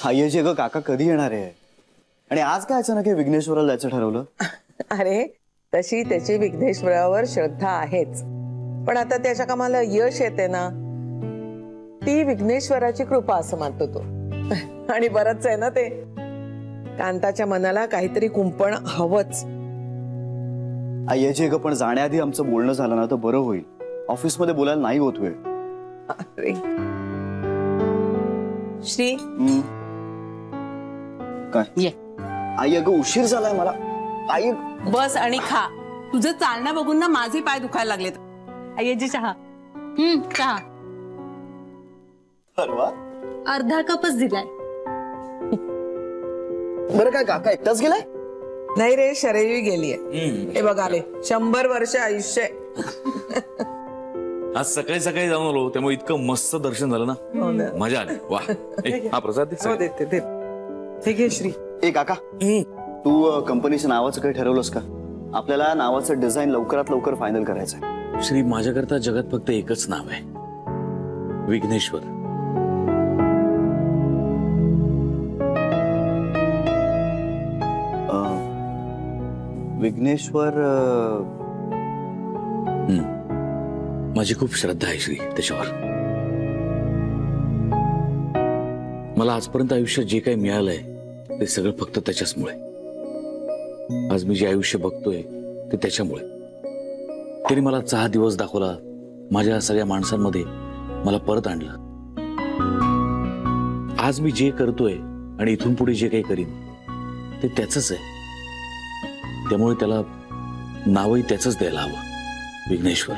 हायचे ग काका कधी येणार आहे? आणि आज काय अचानक हे विघ्नेश्वराला जायचं ठरवलं? अरे तशी त्याची विघ्नेश्वरावर श्रद्धा आहेच, पण आता त्याच्या कामाला यश येते ना, ती विघ्नेश्वराची कृपा असं मानतो तो. आणि बरंच आहे ना ते, कांताच्या मनाला काहीतरी कुंपण हवंच. हायचे ग पण जाण्याआधी आमचं बोलणं झालं ना तर बरं होईल. ऑफिस मध्ये बोलायला नाही होत वेळ. अरे श्री काय आई अगं उशीर झालाय मला. आई बस आणि खा. तुझं चालणं बघून ना माझे पाय दुखायला लागलेत. आईजी चहा. चहा अर्धा कपच दिलाय. बरं काय काका एकटाच गेलाय? नाही रे, शरयू गेलीये. हे बघ आले 100 वर्ष आयुष्य. आज सकाळी सकाळी जाऊन आलो त्यामुळे इतकं मस्त दर्शन झालं ना, मजा आली. वा हा प्रसाद ठीक आहे श्री. ए काका तू कंपनीच्या नावाचं काही ठरवलंस का? आपल्याला नावाचं डिझाईन लवकरात लवकर फायनल करायचंय. श्री माझ्याकरता जगात फक्त एकच नाव आहे, विघ्नेश्वर. विघ्नेश्वर माझी खूप श्रद्धा आहे श्री त्याच्यावर. मला आजपर्यंत आयुष्यात जे काही मिळालंय ते सगळं फक्त त्याच्याचमुळे. आज मी जे आयुष्य बघतोय ते त्याच्यामुळे. त्याने मला 6 दिवस दाखवला, माझ्या सगळ्या माणसांमध्ये मला परत आणलं. आज मी जे करतोय आणि इथून पुढे जे काही करीन ते त्याचंच आहे. त्यामुळे त्याला नावही त्याचंच द्यायला हवं, विघ्नेश्वर.